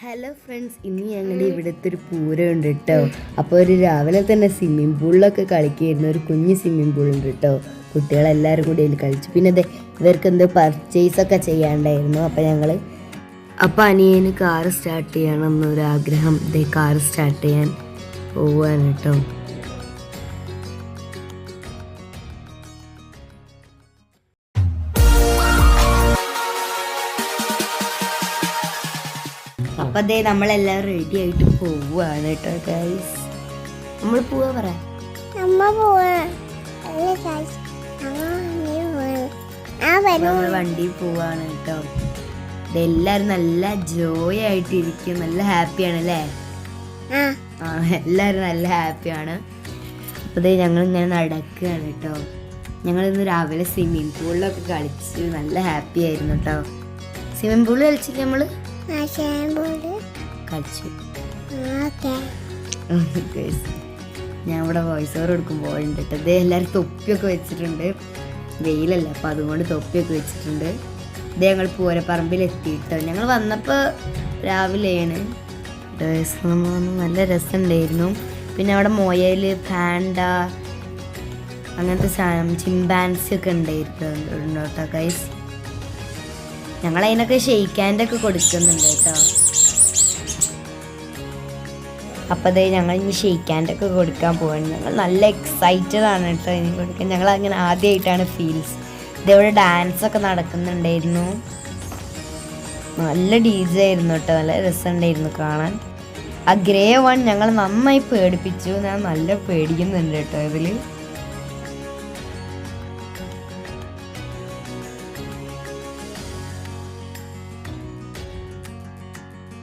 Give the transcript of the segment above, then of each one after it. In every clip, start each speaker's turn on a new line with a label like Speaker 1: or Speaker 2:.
Speaker 1: Hello friends, ഇന്ന് ഞങ്ങളുടെ ഇവിടുത്തെ ഒരു പൂരം ഉണ്ട് കേട്ടോ. അപ്പോൾ ഒരു രാവിലെ തന്നെ സ്വിമ്മിങ് പൂളിലൊക്കെ കളിക്കുകയായിരുന്നു. ഒരു കുഞ്ഞ് സ്വിമ്മിങ് പൂൾ ഉണ്ട് കേട്ടോ. കുട്ടികളെല്ലാവരും കൂടി അതിൽ കളിച്ചു. പിന്നെ ഇവർക്ക് എന്തോ പർച്ചേസൊക്കെ ചെയ്യാണ്ടായിരുന്നു. അപ്പോൾ അനിയന് കാറ് സ്റ്റാർട്ട് ചെയ്യണം എന്നൊരാഗ്രഹം. കാറ് സ്റ്റാർട്ട് ചെയ്യാൻ പോവുകയാണ് കേട്ടോ. അപ്പൊ നമ്മളെല്ലാവരും റെഡി ആയിട്ട് പോവാണ് കേട്ടോ ഗൈസ്. നമ്മൾ പോവാ പറ വണ്ടി പോവാണ് കേട്ടോ. ഇതെല്ലാരും നല്ല ജോയ് ആയിട്ടിരിക്കും, നല്ല ഹാപ്പിയാണ് അല്ലേ? എല്ലാരും നല്ല ഹാപ്പിയാണ്. അപ്പൊ ഞങ്ങൾ ഇങ്ങനെ നടക്കുകയാണ് കേട്ടോ. ഞങ്ങൾ ഇന്ന് രാവിലെ സ്വിമ്മിങ് പൂളിലൊക്കെ കളിച്ച് നല്ല ഹാപ്പി ആയിരുന്നു കേട്ടോ. സ്വിമ്മിങ് പൂളിൽ കളിച്ചിട്ട് നമ്മള് കളിച്ചു. ഞാൻ ഇവിടെ വോയിസ് ഓവർ കൊടുക്കുമ്പോഴുണ്ട് കേട്ടോ. ഇത് എല്ലാവരും തൊപ്പിയൊക്കെ വെച്ചിട്ടുണ്ട്, വെയിലല്ല അപ്പം അതുകൊണ്ട് തൊപ്പിയൊക്കെ വെച്ചിട്ടുണ്ട്. ഇത് ഞങ്ങൾ പൂരപ്പറമ്പിൽ എത്തിയിട്ടോ. ഞങ്ങൾ വന്നപ്പോൾ രാവിലെയാണ്. നല്ല രസമുണ്ടായിരുന്നു. പിന്നെ അവിടെ മൊയൽ, പാൻഡ, അങ്ങനത്തെ സാധനം, ചിമ്പാൻസി ഒക്കെ ഉണ്ടായിരുന്നു കേട്ടോ ഗൈസ്. ഞങ്ങൾ അതിനൊക്കെ ഷെയ്ക്കാൻഡൊക്കെ കൊടുക്കുന്നുണ്ട് കേട്ടോ. അപ്പോൾ ഞങ്ങൾ ഇനി ഷെയ്ക്കാൻഡൊക്കെ കൊടുക്കാൻ പോകുന്നത്. ഞങ്ങൾ നല്ല എക്സൈറ്റഡ് ആണ് കേട്ടോ ഇനി കൊടുക്കാൻ. ഞങ്ങൾ അങ്ങനെ ആദ്യമായിട്ടാണ് ഫീൽസ്. ഇതേവിടെ ഡാൻസൊക്കെ നടക്കുന്നുണ്ടായിരുന്നു. നല്ല DJ ആയിരുന്നു കേട്ടോ. നല്ല രസമുണ്ടായിരുന്നു കാണാൻ. ആ ഗ്രേ വൺ ഞങ്ങൾ നന്നായി പേടിപ്പിച്ചു. ഞാൻ നല്ല പേടിക്കുന്നുണ്ട് കേട്ടോ ഇതിൽ.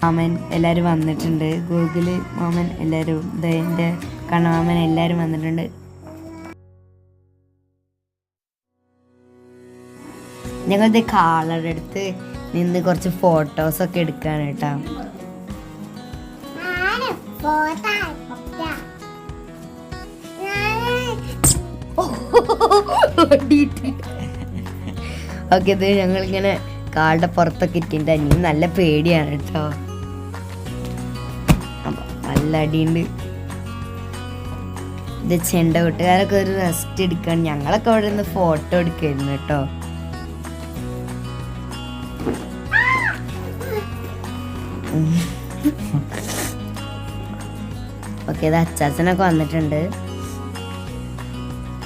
Speaker 1: മാമൻ എല്ലാവരും വന്നിട്ടുണ്ട്. ഗൂഗിള് മാമൻ എല്ലാവരും, എൻ്റെ കണ്ണമാമൻ എല്ലാവരും വന്നിട്ടുണ്ട്. ഞങ്ങളുടെ കാളയുടെ അടുത്ത് നിന്ന് കുറച്ച് ഫോട്ടോസൊക്കെ എടുക്കാണ് കേട്ടോ. ഓക്കെ, ഇത് ഞങ്ങളിങ്ങനെ കാളുടെ പുറത്തൊക്കെ ഇട്ടിട്ട് അനിയൻ നല്ല പേടിയാണ് കേട്ടോ. നല്ല അടിയുണ്ട്. ഇത് ചെണ്ട കൂട്ടുകാരൊക്കെ ഒരു റെസ്റ്റ് എടുക്കാണ്. ഞങ്ങളൊക്കെ അവിടെ നിന്ന് ഫോട്ടോ എടുക്കായിരുന്നു കേട്ടോ. ഓക്കെ, ഇത് അച്ചാച്ചനൊക്കെ വന്നിട്ടുണ്ട്.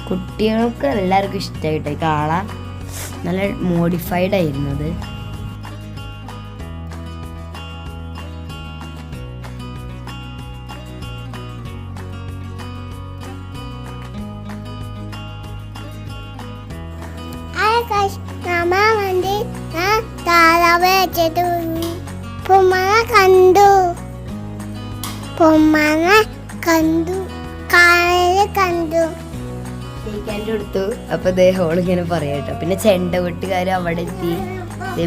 Speaker 1: കുട്ടികൾക്ക് എല്ലാവർക്കും ഇഷ്ടമായിട്ടോ. കാള നല്ല മോഡിഫൈഡ് ആയിരുന്നത്. എടുത്തു. അപ്പൊ ഹോളിങ്ങനെ പറയാട്ടോ. പിന്നെ ചെണ്ട വീട്ടുകാര് അവിടെ എത്തി.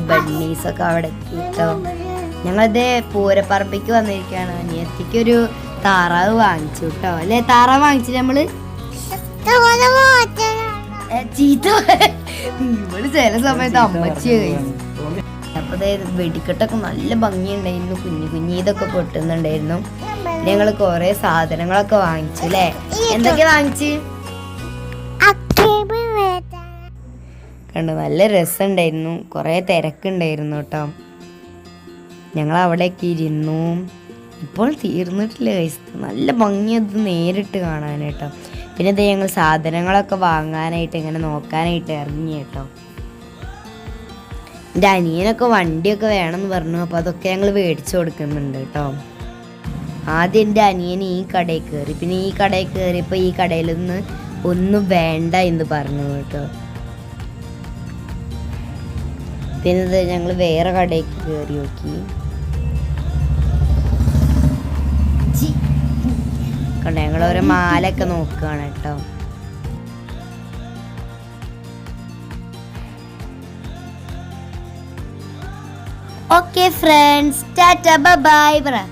Speaker 1: ബണ്ണീസൊക്കെ അവിടെ എത്തി കേട്ടോ. ഞങ്ങളിത് പൂരപ്പറമ്പിക്ക് വന്നിരിക്കുകയാണ്. അനിയത്തിക്ക് ഒരു താറാവ് വാങ്ങിച്ചു കേട്ടോ. അല്ലെ, താറാവ് വാങ്ങിച്ചു നമ്മള്. ചീത്ത ഇവള് ചില സമയത്ത് അമ്മച്ചി കഴിച്ചു. അപ്പൊ വെടിക്കെട്ടൊക്കെ നല്ല ഭംഗിയുണ്ടായിരുന്നു. കുഞ്ഞു കുഞ്ഞി ഇതൊക്കെ പൊട്ടുന്നുണ്ടായിരുന്നു. ഞങ്ങള് കൊറേ സാധനങ്ങളൊക്കെ വാങ്ങിച്ചു അല്ലേ? എന്തൊക്കെ വാങ്ങിച്ചു കണ്ടു? നല്ല രസമുണ്ടായിരുന്നു. കുറേ തിരക്കുണ്ടായിരുന്നു കേട്ടോ. ഞങ്ങൾ അവിടെയൊക്കെ ഇരുന്നു. ഇപ്പോൾ തീർന്നിട്ടില്ല കഴിച്ചു. നല്ല ഭംഗിയത് നേരിട്ട് കാണാൻ കേട്ടോ. പിന്നെ ഞങ്ങൾ സാധനങ്ങളൊക്കെ വാങ്ങാനായിട്ട് ഇങ്ങനെ നോക്കാനായിട്ട് ഇറങ്ങി കേട്ടോ. എൻ്റെ അനിയനൊക്കെ വണ്ടിയൊക്കെ വേണമെന്ന് പറഞ്ഞു. അപ്പോൾ അതൊക്കെ ഞങ്ങൾ മേടിച്ചു കൊടുക്കുന്നുണ്ട് കേട്ടോ. ആദ്യം എൻ്റെ അനിയൻ ഈ കടയിൽ കയറി. പിന്നെ ഈ കടയിൽ കയറിയപ്പോൾ ഈ കടയിൽ നിന്ന് ഒന്നും വേണ്ട എന്ന് പറഞ്ഞു കേട്ടോ. പിന്നെ ഞങ്ങൾ വേറെ കടയ്ക്ക് കയറി നോക്കി. കണ്ടോ, ഞങ്ങൾ ഓരോ മാലൊക്കെ നോക്കുകയാണ് കേട്ടോ. Okay friends, Tata bye bye.